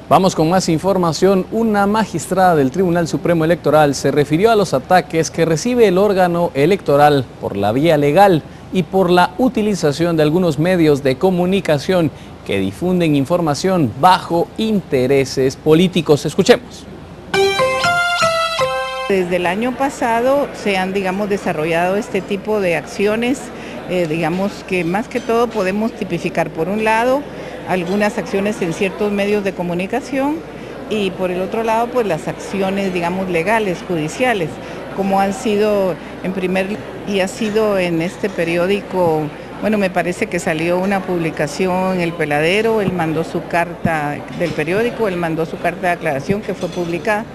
Vamos con más información. Una magistrada del Tribunal Supremo Electoral se refirió a los ataques que recibe el órgano electoral por la vía legal y por la utilización de algunos medios de comunicación que difunden información bajo intereses políticos. Escuchemos. Desde el año pasado se han, desarrollado este tipo de acciones, que más que todo podemos tipificar por un lado algunas acciones en ciertos medios de comunicación y por el otro lado pues las acciones legales, judiciales, como han sido y ha sido en este periódico. Bueno, me parece que salió una publicación en El Peladero, él mandó su carta del periódico, él mandó su carta de aclaración que fue publicada,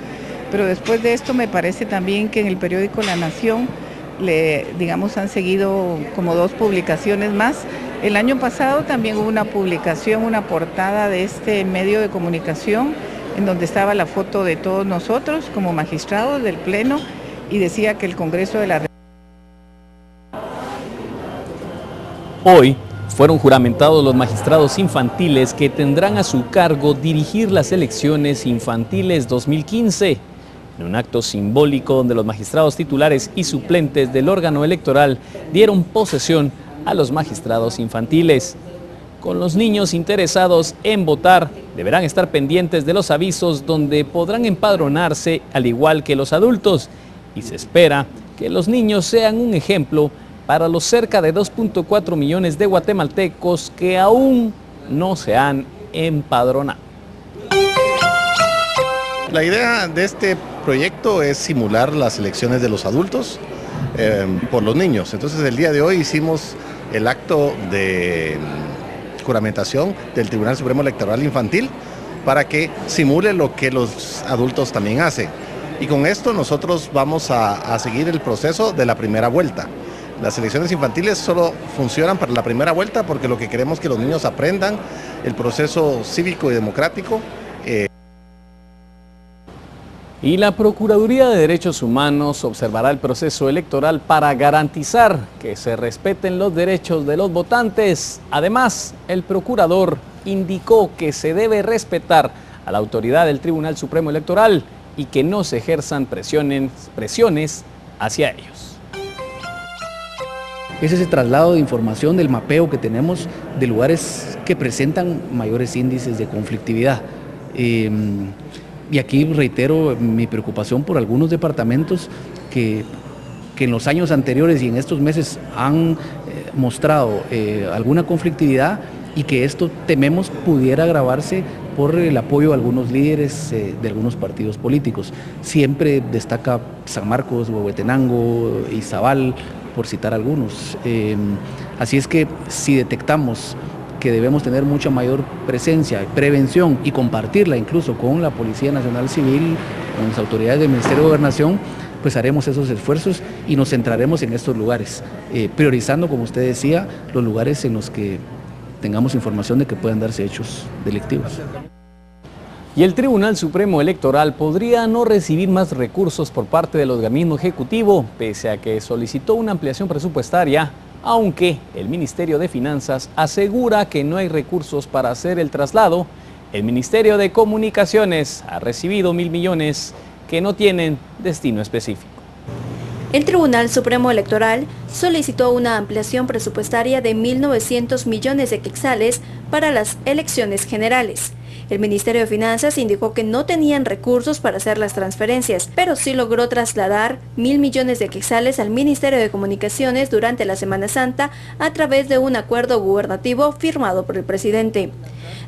pero después de esto me parece también que en el periódico La Nación han seguido como 2 publicaciones más. El año pasado también hubo una publicación, una portada de este medio de comunicación en donde estaba la foto de todos nosotros como magistrados del Pleno y decía que el Congreso de la República. Hoy fueron juramentados los magistrados infantiles que tendrán a su cargo dirigir las elecciones infantiles 2015. En un acto simbólico donde los magistrados titulares y suplentes del órgano electoral dieron posesión a los magistrados infantiles. Con los niños interesados en votar, deberán estar pendientes de los avisos donde podrán empadronarse al igual que los adultos, y se espera que los niños sean un ejemplo para los cerca de 2.4 millones de guatemaltecos que aún no se han empadronado. La idea de este proyecto es simular las elecciones de los adultos por los niños. Entonces el día de hoy hicimos el acto de juramentación del Tribunal Supremo Electoral Infantil para que simule lo que los adultos también hacen. Y con esto nosotros vamos a seguir el proceso de la primera vuelta. Las elecciones infantiles solo funcionan para la primera vuelta porque lo que queremos es que los niños aprendan el proceso cívico y democrático. Y la Procuraduría de Derechos Humanos observará el proceso electoral para garantizar que se respeten los derechos de los votantes. Además, el procurador indicó que se debe respetar a la autoridad del Tribunal Supremo Electoral y que no se ejerzan presiones hacia ellos. Es ese traslado de información del mapeo que tenemos de lugares que presentan mayores índices de conflictividad. Y aquí reitero mi preocupación por algunos departamentos que en los años anteriores y en estos meses han mostrado alguna conflictividad y que esto tememos pudiera agravarse por el apoyo de algunos líderes de algunos partidos políticos. Siempre destaca San Marcos, Huehuetenango, Izabal, por citar algunos. Así es que si detectamos que debemos tener mucha mayor presencia, prevención y compartirla incluso con la Policía Nacional Civil, con las autoridades del Ministerio de Gobernación, pues haremos esos esfuerzos y nos centraremos en estos lugares, priorizando, como usted decía, los lugares en los que tengamos información de que puedan darse hechos delictivos. Y el Tribunal Supremo Electoral podría no recibir más recursos por parte del organismo ejecutivo, pese a que solicitó una ampliación presupuestaria, aunque el Ministerio de Finanzas asegura que no hay recursos para hacer el traslado. El Ministerio de Comunicaciones ha recibido 1.000 millones que no tienen destino específico. El Tribunal Supremo Electoral solicitó una ampliación presupuestaria de 1.900 millones de quetzales para las elecciones generales. El Ministerio de Finanzas indicó que no tenían recursos para hacer las transferencias, pero sí logró trasladar 1.000 millones de quetzales al Ministerio de Comunicaciones durante la Semana Santa a través de un acuerdo gubernativo firmado por el presidente.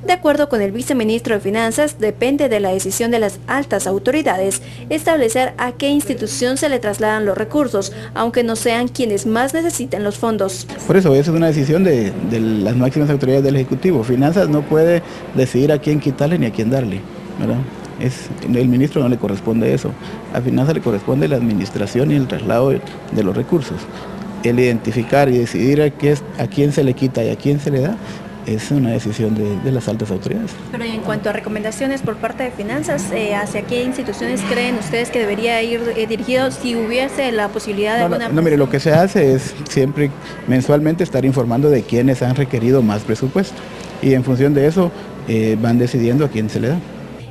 De acuerdo con el viceministro de Finanzas, depende de la decisión de las altas autoridades establecer a qué institución se le trasladan los recursos, aunque no sean quienes más necesiten los fondos. Por eso, esa es una decisión de las máximas autoridades del Ejecutivo. Finanzas no puede decidir a quién quitarle ni a quién darle, ¿verdad? El ministro no le corresponde eso. A Finanzas le corresponde la administración y el traslado de los recursos. El identificar y decidir a quién se le quita y a quién se le da es una decisión de las altas autoridades. Pero en cuanto a recomendaciones por parte de Finanzas, ¿hacia qué instituciones creen ustedes que debería ir dirigido si hubiese la posibilidad de alguna... No, mire, lo que se hace es siempre mensualmente estar informando de quiénes han requerido más presupuesto y en función de eso van decidiendo a quién se le da.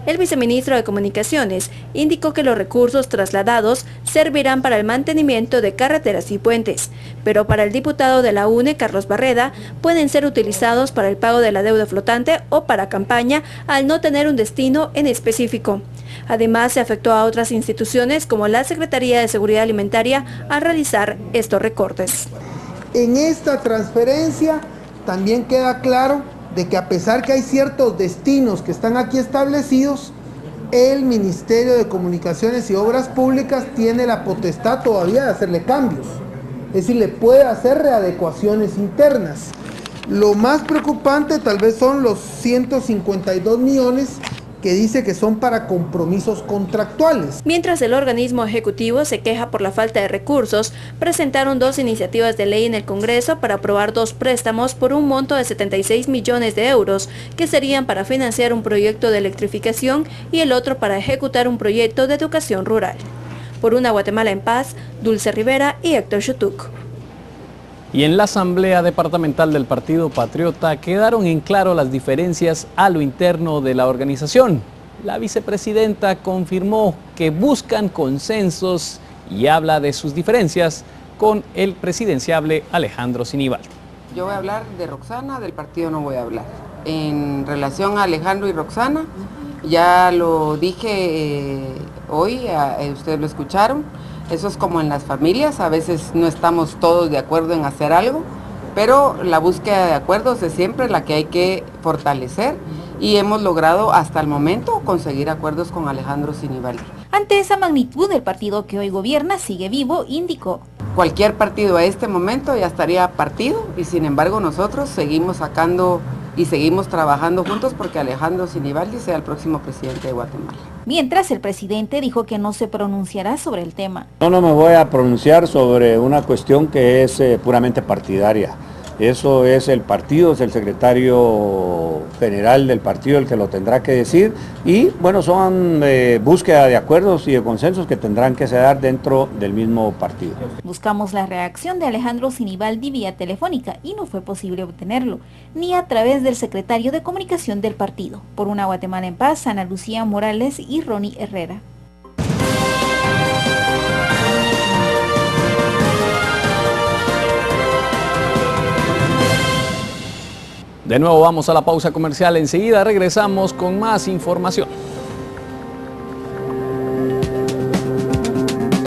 El viceministro de Comunicaciones indicó que los recursos trasladados servirán para el mantenimiento de carreteras y puentes, pero para el diputado de la UNE, Carlos Barreda, pueden ser utilizados para el pago de la deuda flotante o para campaña al no tener un destino en específico. Además, se afectó a otras instituciones como la Secretaría de Seguridad Alimentaria al realizar estos recortes. En esta transferencia también queda claro de que a pesar que hay ciertos destinos que están aquí establecidos, el Ministerio de Comunicaciones y Obras Públicas tiene la potestad todavía de hacerle cambios, es decir, le puede hacer readecuaciones internas. Lo más preocupante tal vez son los 152 millones que dice que son para compromisos contractuales. Mientras el organismo ejecutivo se queja por la falta de recursos, presentaron 2 iniciativas de ley en el Congreso para aprobar 2 préstamos por un monto de 76 millones de euros, que serían para financiar un proyecto de electrificación y el otro para ejecutar un proyecto de educación rural. Por una Guatemala en paz, Dulce Rivera y Héctor Chutuc. Y en la Asamblea Departamental del Partido Patriota quedaron en claro las diferencias a lo interno de la organización. La vicepresidenta confirmó que buscan consensos y habla de sus diferencias con el presidenciable Alejandro Sinibaldi. Yo voy a hablar de Roxana, del partido no voy a hablar. En relación a Alejandro y Roxana, ya lo dije hoy, ustedes lo escucharon. Eso es como en las familias, a veces no estamos todos de acuerdo en hacer algo, pero la búsqueda de acuerdos es siempre la que hay que fortalecer y hemos logrado hasta el momento conseguir acuerdos con Alejandro Sinibaldi. Ante esa magnitud, el partido que hoy gobierna sigue vivo, indicó. Cualquier partido a este momento ya estaría partido y sin embargo nosotros seguimos sacando y seguimos trabajando juntos porque Alejandro Sinibaldi sea el próximo presidente de Guatemala. Mientras, el presidente dijo que no se pronunciará sobre el tema. No me voy a pronunciar sobre una cuestión que es puramente partidaria. Eso es el partido, es el secretario general del partido el que lo tendrá que decir y bueno, son búsqueda de acuerdos y de consensos que tendrán que se dar dentro del mismo partido. Buscamos la reacción de Alejandro Sinibaldi vía telefónica y no fue posible obtenerlo, ni a través del secretario de Comunicación del partido. Por una Guatemala en paz, Ana Lucía Morales y Ronnie Herrera. De nuevo vamos a la pausa comercial, enseguida regresamos con más información.